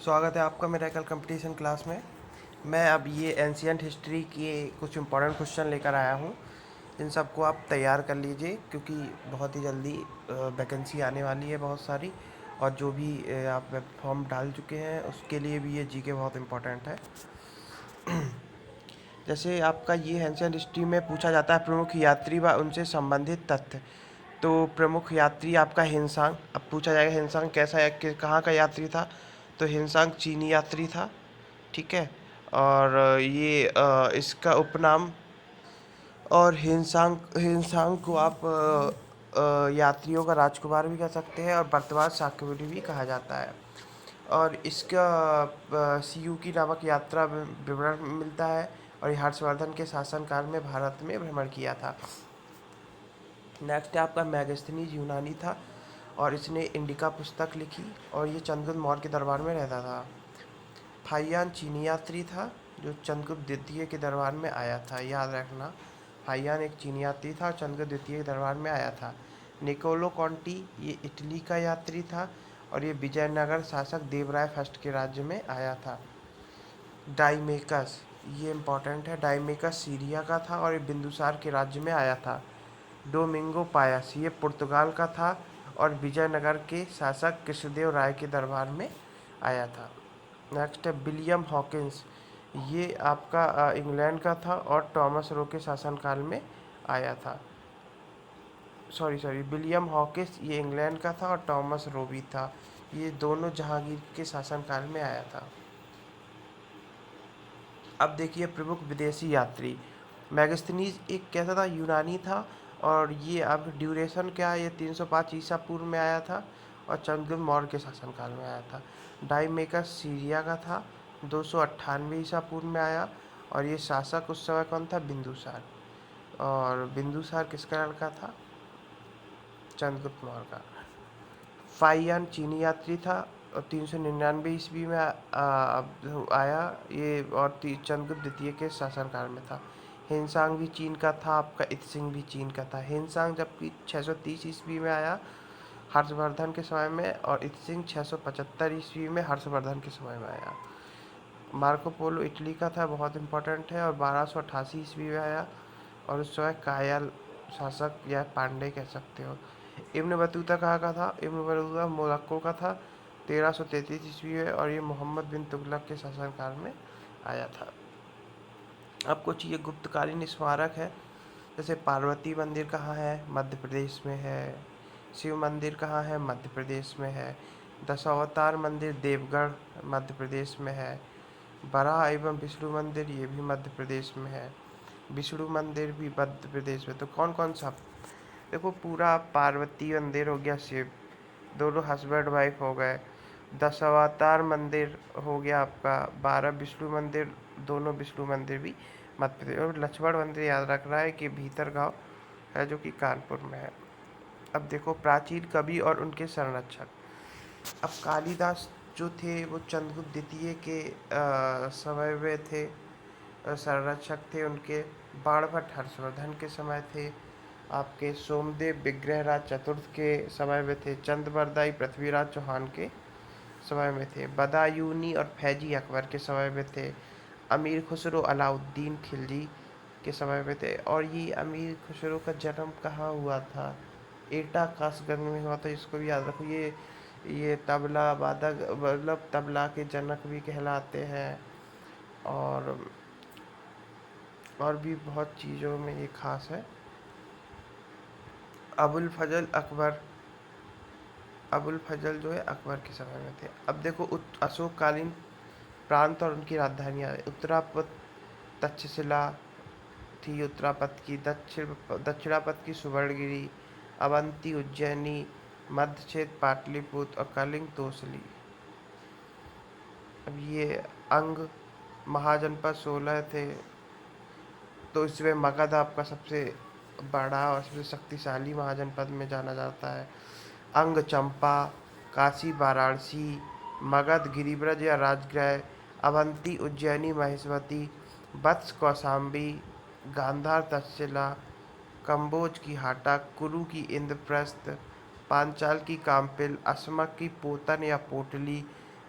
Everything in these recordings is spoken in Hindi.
स्वागत है आपका मेरा कल कंपटीशन क्लास में। मैं अब ये एंशियंट हिस्ट्री के कुछ इम्पोर्टेंट क्वेश्चन लेकर आया हूँ। इन सबको आप तैयार कर लीजिए क्योंकि बहुत ही जल्दी वैकेंसी आने वाली है बहुत सारी। और जो भी आप वेब फॉर्म डाल चुके हैं उसके लिए भी ये जीके बहुत इम्पोर्टेंट है। जैसे आपका ये एंशियंट हिस्ट्री में पूछा जाता है प्रमुख यात्री व उनसे संबंधित तथ्य। तो प्रमुख यात्री आपका हिनसांग। अब पूछा जाएगा हिनसांग कैसा है, कहाँ का यात्री था। तो हिनसांग चीनी यात्री था। ठीक है। और ये इसका उपनाम। और हिनसांग हिनसांग को आप यात्रियों का राजकुमार भी कह सकते हैं और वर्तमान साक्यवती भी कहा जाता है। और इसका सीयूकी नामक यात्रा विवरण मिलता है। और ये हर्षवर्धन के शासनकाल में भारत में भ्रमण किया था। नेक्स्ट है आपका मैगस्थनीज यूनानी था और इसने इंडिका पुस्तक लिखी और ये चंद्रगुप्त मौर्य के दरबार में रहता था। फाइयान चीनी यात्री था जो चंद्रगुप्त द्वितीय के दरबार में आया था, याद रखना। फाइयान एक चीनी यात्री था और चंद्रगुप्त द्वितीय के दरबार में आया था। निकोलो कॉन्टी ये इटली का यात्री था और ये विजयनगर शासक देवराय फर्स्ट के राज्य में आया था। डाइमेकस ये इम्पोर्टेंट है। डाइमेकस सीरिया का था और ये बिंदुसार के राज्य में आया था। डोमिंगो पायस ये पुर्तगाल का था और विजयनगर के शासक कृष्णदेव राय के दरबार में आया था। नेक्स्ट है विलियम हॉकिंस। ये आपका इंग्लैंड का था और टॉमस रो के शासनकाल में आया था। सॉरी विलियम हॉकिंस ये इंग्लैंड का था और टॉमस रो भी था। ये दोनों जहांगीर के शासनकाल में आया था। अब देखिए प्रमुख विदेशी यात्री। मैगस्थनीज एक कैसा था, यूनानी था। और ये अब ड्यूरेशन क्या है, ये 305 ईसा पूर्व में आया था और चंद्रगुप्त मौर्य के शासनकाल में आया था। डाइमेकस सीरिया का था, 298 ईसा पूर्व में आया। और ये शासक उस समय कौन था, बिंदुसार। और बिंदुसार किस काल का था, चंद्रगुप्त मौर्य का। फाइयान चीनी यात्री था और 399 ईस्वी में आया ये। और चंद्रगुप्त द्वितीय के शासनकाल में था। हिनसांग भी चीन का था आपका, इत्सिंग भी चीन का था। हिनसांग जबकि 630 ईस्वी में आया हर्षवर्धन के समय में और इत्सिंग 675 ईस्वी में हर्षवर्धन के समय में आया। मार्को पोलो इटली का था, बहुत इंपॉर्टेंट है, और 1288 ईस्वी में आया और उस समय कायल शासक या पांडे कह सकते हो। इब्न बतूता कहाँ का था, इब्न बतूता मोरक्को का था 1333 ईस्वी में और ये मोहम्मद बिन तुगलक के शासनकाल में आया था। अब कुछ ये गुप्तकालीन स्मारक है। जैसे पार्वती मंदिर कहाँ है, मध्य प्रदेश में है। शिव मंदिर कहाँ है, मध्य प्रदेश में है। दशावतार मंदिर देवगढ़ मध्य प्रदेश में है। बराह एवं विष्णु मंदिर ये भी मध्य प्रदेश में है। विष्णु मंदिर भी मध्य प्रदेश में। तो कौन कौन सा, देखो पूरा पार्वती मंदिर हो गया, शिव दोनों हस्बैंड वाइफ हो गए। दशावतार मंदिर हो गया आपका, 12 विष्णु मंदिर दोनों विष्णु मंदिर भी मध्य प्रदेश। और लक्ष्मण मंदिर याद रख रहा है कि भीतर गांव है जो कि कानपुर में है। अब देखो प्राचीन कवि और उनके संरक्षक। अब कालिदास जो थे वो चंद्रगुप्त द्वितीय के समय में थे, संरक्षक थे उनके। बाणभट्ट हर्षवर्धन के समय थे आपके। सोमदेव विग्रहराज चतुर्थ के समय में थे। चंद्रबरदाई पृथ्वीराज चौहान के समय में थे। बदायूनी और फैजी अकबर के समय में थे। अमीर खुसरो अलाउद्दीन खिलजी के समय में थे। और ये अमीर खुसरो का जन्म कहाँ हुआ था, एटा कासगंज में हुआ था, इसको भी याद रखो। ये तबला वादक मतलब तबला के जनक भी कहलाते हैं। और भी बहुत चीज़ों में ये खास है। अबुल फजल अकबर, अबुल फजल जो है अकबर के समय में थे। अब देखो अशोककालीन प्रांत और उनकी राजधानियाँ। उत्तरापद तक्षशिला थी उत्तरापद की। दक्षिणापद की सुवर्णगिरी। अवंती उज्जैनी। मध्य क्षेत्र पाटलिपुत्र और कलिंग तोसली। अब ये अंग महाजनपद 16 थे। तो इसमें मगध आपका सबसे बड़ा और सबसे शक्तिशाली महाजनपद में जाना जाता है। अंग चंपा, काशी वाराणसी, मगध गिरिब्रज या राजगृह, अवंती उज्जैनी महेश्वती, वत्स कौशाम्बी, गांधार तक्षशिला, कम्बोज की हाटा, कुरु की इंद्रप्रस्थ, पांचाल की काम्पिल, असमक की पोतन या पोटली,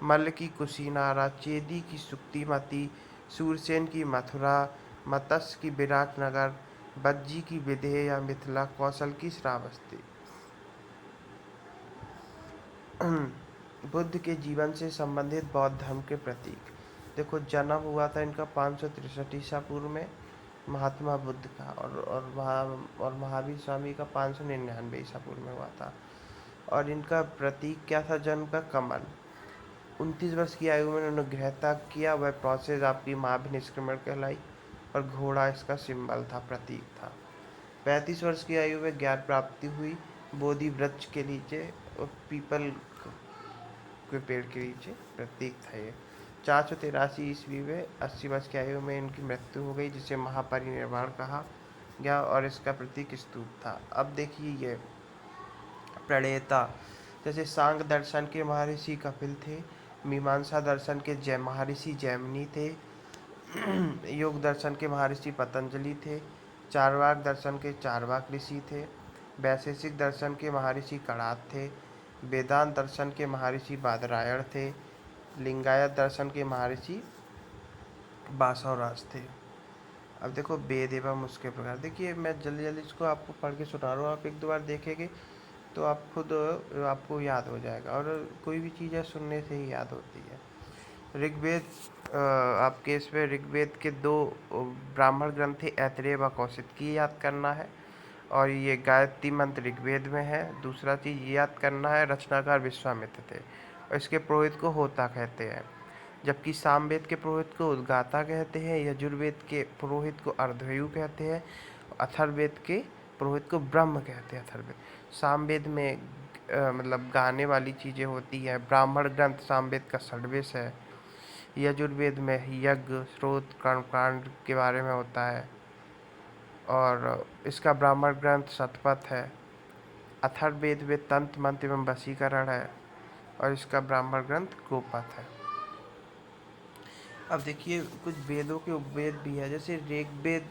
मल्ल की कुशीनारा, चेदी की सुक्तिमती, सूरसेन की मथुरा, मत्स्य की विराटनगर, बज्जी की विदेह या मिथिला, कौशल की श्रावस्ती। बुद्ध के जीवन से संबंधित बौद्ध धर्म के प्रतीक। देखो, जन्म हुआ था इनका 563 ईसा पूर्व में, महात्मा बुद्ध का, और महावीर स्वामी का 599 ईसा पूर्व में हुआ था। और इनका प्रतीक क्या था जन्म का? कमल। 29 वर्ष की आयु में उन्होंने गृहत्याग किया, वह प्रोसेस आपकी महाभिनिष्क्रमण कहलाई, और घोड़ा इसका सिंबल था, प्रतीक था। 35 वर्ष की आयु में ज्ञान प्राप्ति हुई, बोधि वृक्ष के नीचे और पीपल के पेड़ के नीचे, प्रतीक था ये। 483 ईस्वी में 80 वर्ष की आयु में इनकी मृत्यु हो गई, जिसे महापरिनिर्वाण कहा गया, और इसका प्रतीक स्तूप था। अब देखिए ये प्रणेता, जैसे सांग दर्शन के महर्षि कपिल थे, मीमांसा दर्शन के महर्षि जैमिनी थे, योग दर्शन के महर्षि पतंजलि थे, चार्वाक दर्शन के चार्वाक ऋषि थे, वैशेषिक दर्शन के महर्षि कणाद थे, वेदांत दर्शन के महर्षि बादरायण थे, लिंगायत दर्शन के महर्षि बासवराज थे। अब देखो वेद एवं उसके प्रकार। देखिए, मैं जल्दी जल्दी इसको आपको पढ़ के सुना रहा हूँ, आप एक दो बार देखेंगे तो आप खुद आपको याद हो जाएगा, और कोई भी चीज़ है सुनने से ही याद होती है। ऋग्वेद, आपके इसमें ऋग्वेद के 2 ब्राह्मण ग्रंथ थे, ऐतरेय व कौशिकी, याद करना है। और ये गायत्री मंत्र ऋग्वेद में है। दूसरा चीज़ ये याद करना है, रचनाकार विश्वामित्र थे, और इसके पुरोहित को होता कहते हैं, जबकि सामवेद के पुरोहित को उद्गाता कहते हैं, यजुर्वेद के पुरोहित को अर्धवायु कहते हैं, अथर्ववेद के पुरोहित को ब्रह्म कहते हैं। अथर्ववेद, सामवेद में मतलब गाने वाली चीज़ें होती हैं। ब्राह्मण ग्रंथ सामवेद का षड्वेश है। यजुर्वेद में यज्ञ, स्रोत, कर्मकांड के बारे में होता है, और इसका ब्राह्मण ग्रंथ शतपथ है। अथर्ववेद में तंत्र मंत्र एवं वशीकरण है, और इसका ब्राह्मण ग्रंथ गोपथ है। अब देखिए, कुछ वेदों के उपवेद भी है, जैसे ऋग्वेद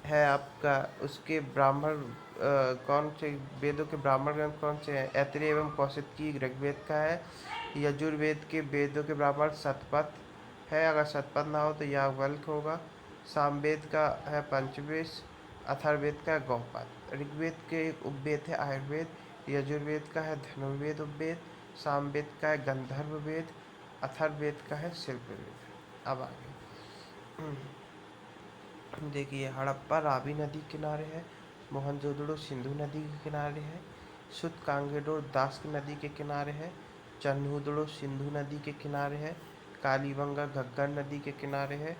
है आपका, उसके ब्राह्मण कौन से वेदों के ब्राह्मण ग्रंथ कौन से हैं? ऐतरेय एवं कौशिकी ऋग्वेद का है। यजुर्वेद के वेदों के ब्राह्मण शतपथ है, अगर शतपथ ना हो तो याज्ञवल्क्य होगा। सामवेद का है पंचवेश, अथर्ववेद का है गौपथ। ऋग्वेद के उपवेद है आयुर्वेद, यजुर्वेद का है धनुर्वेद उपवेद, सामवेद का है गंधर्व वेद, अथर्ववेद का है शिल्पवेद। अब आगे देखिए, हड़प्पा रावी नदी के किनारे है, मोहनजोदड़ो सिंधु नदी के किनारे है, सुतकांगेडोर दास नदी के किनारे है, चन्हूदड़ो सिंधु नदी के किनारे है, कालीबंगा घग्गर नदी के किनारे है,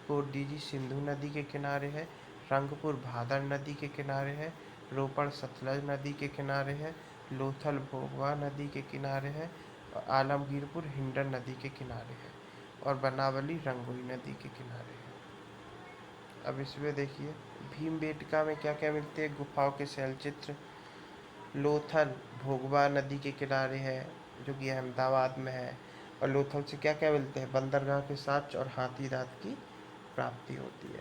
कोरडीजी सिंधु नदी के किनारे है, रंगपुर भादर नदी के किनारे है, रोपड़ सतलज नदी के किनारे है, लोथल भोगवा नदी के किनारे है, और आलमगीरपुर हिंडन नदी के किनारे है, और बनावली रंगोली नदी के किनारे है। अब इसमें देखिए, भीमबेटका में क्या क्या मिलते हैं? गुफाओं के शैल चित्र। लोथल भोगवा नदी के किनारे है, जो कि अहमदाबाद में है, और लोथल से क्या क्या मिलते हैं? बंदरगाह के साक्ष्य और हाथी दांत की प्राप्ति होती है।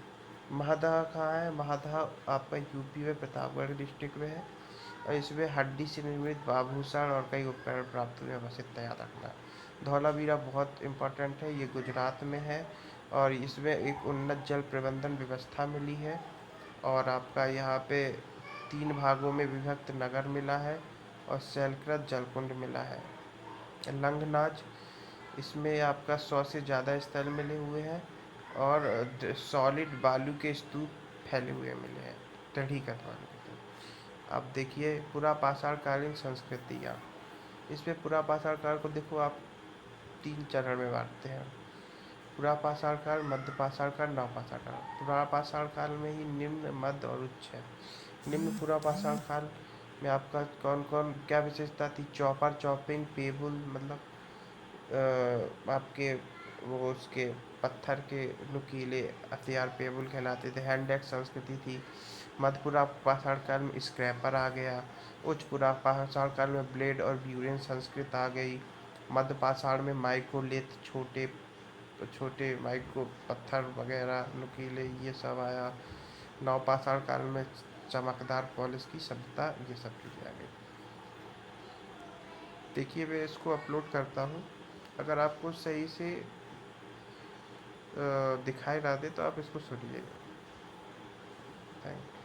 महादह कहाँ है? महादह आपका यूपी में प्रतापगढ़ डिस्ट्रिक्ट में है, और इसमें हड्डी से निर्मित आभूषण और कई उपकरण प्राप्त हुए हैं, बस इतना याद रखना। धौलावीरा बहुत इम्पोर्टेंट है, ये गुजरात में है, और इसमें एक उन्नत जल प्रबंधन व्यवस्था मिली है, और आपका यहाँ पे 3 भागों में विभक्त नगर मिला है, और शैलकृत जलकुंड मिला है। लंगनाच, इसमें आपका 100 से ज़्यादा स्थल मिले हुए हैं, और सॉलिड बालू के स्तूप फैले हुए मिले हैं, दृढ़ीकृत बालू के स्तूप। अब देखिए, पुरापाषाणकालीन संस्कृतियाँ। इसमें पुरापाषाण काल को देखो आप 3 चरण में बांटते हैं: पुरापाषाण काल, मध्यपाषाण काल, नवपाषाण काल। पुरापाषाण काल में ही निम्न, मध्य और उच्च है। निम्न पुरापाषाण काल में आपका कौन कौन क्या विशेषता थी? चॉपर, चॉपिंग, पेबुल, मतलब आपके वो उसके पत्थर के नुकीले हथियार पेबुल कहलाते थे। हैंड एक्स संस्कृति थी। मध्य पुरापाषाण काल में स्क्रैपर आ गया। उच्च पुरापाषाण काल में ब्लेड और ब्यूरेन संस्कृत आ गई। मध्य पाषाण में माइक्रोलिथ, छोटे छोटे माइक्रो पत्थर वगैरह नुकीले, ये सब आया। नवपाषाण काल में चमकदार पॉलिश की सभ्यता, ये सब चीज़ें आ गई। देखिए, मैं इसको अपलोड करता हूँ, अगर आपको सही से दिखाई ना दे तो आप इसको सुनिए। थैंक